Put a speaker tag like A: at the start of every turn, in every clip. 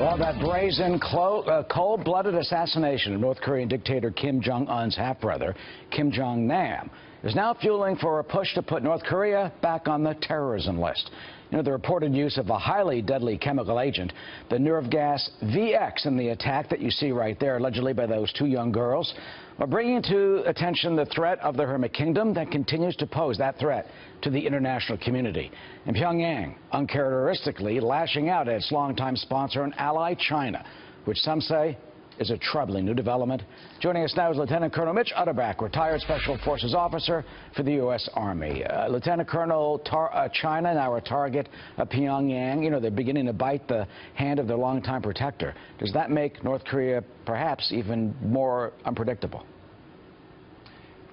A: Well, that brazen, cold-blooded assassination of North Korean dictator Kim Jong-un's half-brother, Kim Jong-nam, is now fueling for a push to put North Korea back on the terrorism list. You know, the reported use of a highly deadly chemical agent, the nerve gas VX, in the attack that you see right there, allegedly by those two young girls, are bringing to attention the threat of the Hermit Kingdom that continues to pose that threat to the international community. And Pyongyang, uncharacteristically, lashing out at its longtime sponsor and ally, China, which some say is a troubling new development. Joining us now is Lieutenant Colonel Mitch Utterback, retired Special Forces officer for the U.S. Army. Lieutenant Colonel, China now a target of Pyongyang. You know, they're beginning to bite the hand of their longtime protector. Does that make North Korea perhaps even more unpredictable?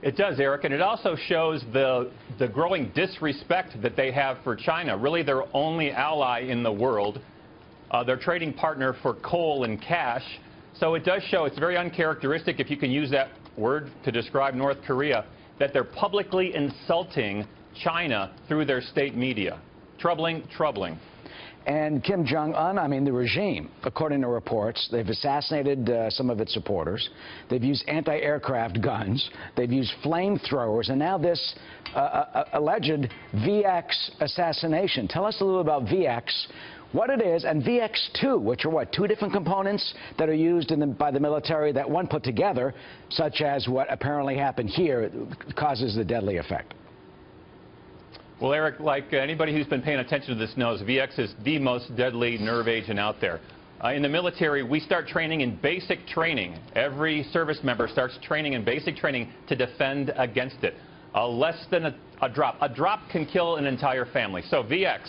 B: It does, Eric, and it also shows the growing disrespect that they have for China, really their only ally in the world, their trading partner for coal and cash. So it does show, it's very uncharacteristic, if you can use that word to describe North Korea, that they're publicly insulting China through their state media. Troubling, troubling.
A: And Kim Jong-un, I mean the regime, according to reports, they've assassinated some of its supporters. They've used anti-aircraft guns. They've used flamethrowers. And now this alleged VX assassination. Tell us a little about VX, what it is, and VX-2, which are what, two different components that are used by the military that one put together, such as what apparently happened here, causes the deadly effect.
B: Well, Eric, like anybody who's been paying attention to this knows, VX is the most deadly nerve agent out there. In the military, we start training in basic training. Every service member starts training in basic training to defend against it. Less than a drop. A drop can kill an entire family. So VX,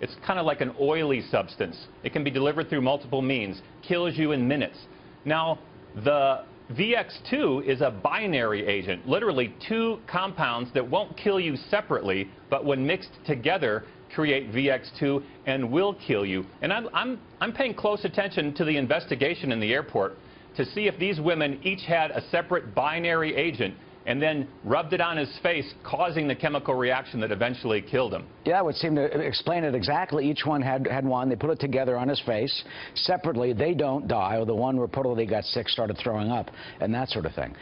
B: it's kind of like an oily substance. It can be delivered through multiple means, kills you in minutes. Now, the VX2 is a binary agent, literally two compounds that won't kill you separately, but when mixed together create VX2 and will kill you. And I'm paying close attention to the investigation in the airport to see if these women each had a separate binary agent and then rubbed it on his face, causing the chemical reaction that eventually killed him.
A: Yeah, it would seem to explain it exactly. Each one had one. They put it together on his face. Separately, they don't die, or the one reportedly got sick, started throwing up, and that sort of thing.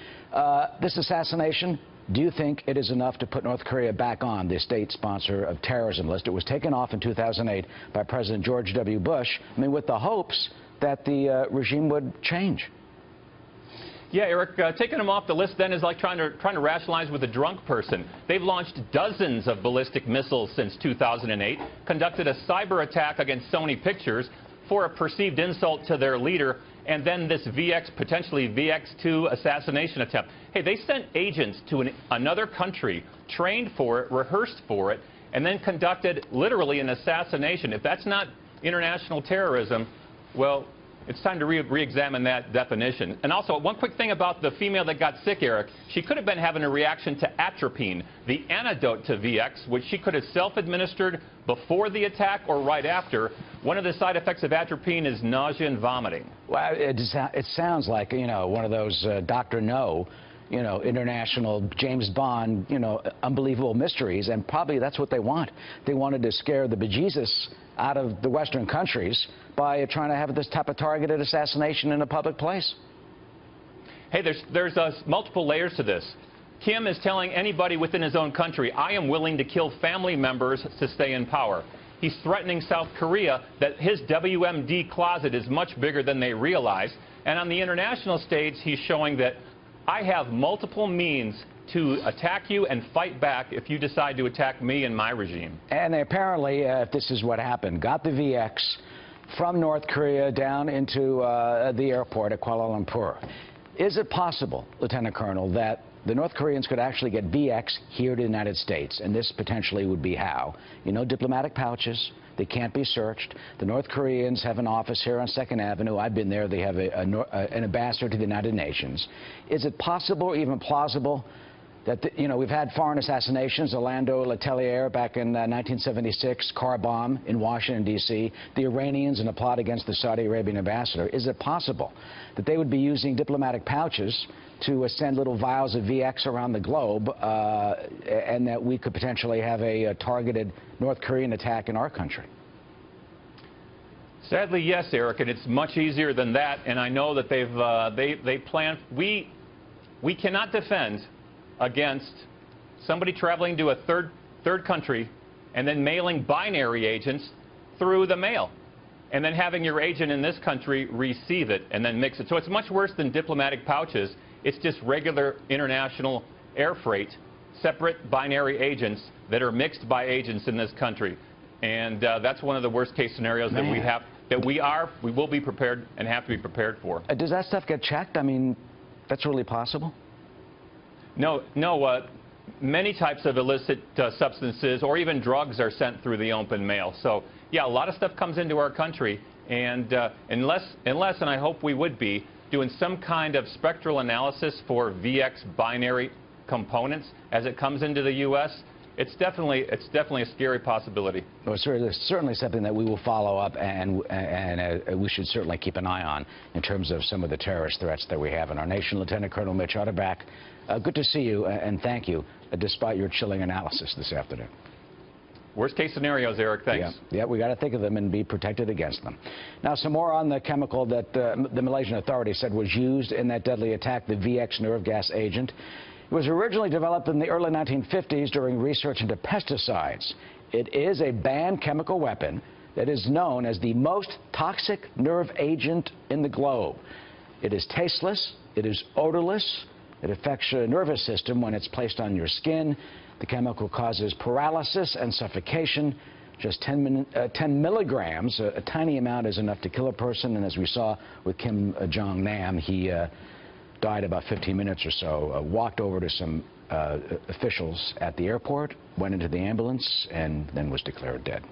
A: This assassination, do you think it is enough to put North Korea back on the state sponsor of terrorism list? It was taken off in 2008 by President George W. Bush, I mean, with the hopes that the regime would change.
B: Yeah, Eric, taking them off the list then is like trying to rationalize with a drunk person. They've launched dozens of ballistic missiles since 2008, conducted a cyber attack against Sony Pictures for a perceived insult to their leader, and then this potentially VX2 assassination attempt. Hey, they sent agents to another country, trained for it, rehearsed for it, and then conducted literally an assassination. If that's not international terrorism, well, it's time to re-examine that definition. And also, one quick thing about the female that got sick, Eric. She could have been having a reaction to atropine, the antidote to VX, which she could have self-administered before the attack or right after. One of the side effects of atropine is nausea and vomiting.
A: Well, it sounds like, you know, one of those Dr. No, you know, international James Bond, you know, unbelievable mysteries, and probably that's what they want. They wanted to scare the bejesus out of the Western countries by trying to have this type of targeted assassination in a public place.
B: Hey, there's multiple layers to this. Kim is telling anybody within his own country, I am willing to kill family members to stay in power. He's threatening South Korea that his WMD closet is much bigger than they realize. And on the international stage, he's showing that I have multiple means to attack you and fight back if you decide to attack me and my regime.
A: And they apparently, if this is what happened, got the VX from North Korea down into the airport at Kuala Lumpur. Is it possible, Lieutenant Colonel, that the North Koreans could actually get VX here to the United States? And this potentially would be how? You know, diplomatic pouches. They can't be searched. The North Koreans have an office here on 2nd Avenue. I've been there. They have an ambassador to the United Nations. Is it possible or even plausible that, you know, we've had foreign assassinations, Orlando Letelier back in 1976, car bomb in Washington, D.C., the Iranians in a plot against the Saudi Arabian ambassador. Is it possible that they would be using diplomatic pouches to send little vials of VX around the globe, and that we could potentially have a targeted North Korean attack in our country?
B: Sadly, yes, Eric, and it's much easier than that. And I know that they plan. We cannot defend against somebody traveling to a third country and then mailing binary agents through the mail, and then having your agent in this country receive it and then mix it. So it's much worse than diplomatic pouches. It's just regular international air freight, separate binary agents that are mixed by agents in this country. And that's one of the worst case scenarios that we have, we will be prepared and have to be prepared for.
A: Does that stuff get checked? I mean, that's really possible?
B: No. Many types of illicit substances or even drugs are sent through the open mail. So, yeah, a lot of stuff comes into our country, and unless, and I hope we would be, doing some kind of spectral analysis for VX binary components as it comes into the U.S., it's definitely a scary possibility.
A: Well, it's certainly something that we will follow up, and we should certainly keep an eye on in terms of some of the terrorist threats that we have in our nation. Lieutenant Colonel Mitch Utterback, good to see you, and thank you, despite your chilling analysis this afternoon.
B: Worst case scenarios, Eric. Thanks.
A: Yeah, we got to think of them and be protected against them. Now, some more on the chemical that the Malaysian authorities said was used in that deadly attack, the VX nerve gas agent. It was originally developed in the early 1950s during research into pesticides. It is a banned chemical weapon that is known as the most toxic nerve agent in the globe. It is tasteless, it is odorless, it affects your nervous system when it's placed on your skin. The chemical causes paralysis and suffocation. Just 10 milligrams, a tiny amount, is enough to kill a person. And as we saw with Kim Jong-nam, he died about 15 minutes or so, walked over to some officials at the airport, went into the ambulance, and then was declared dead.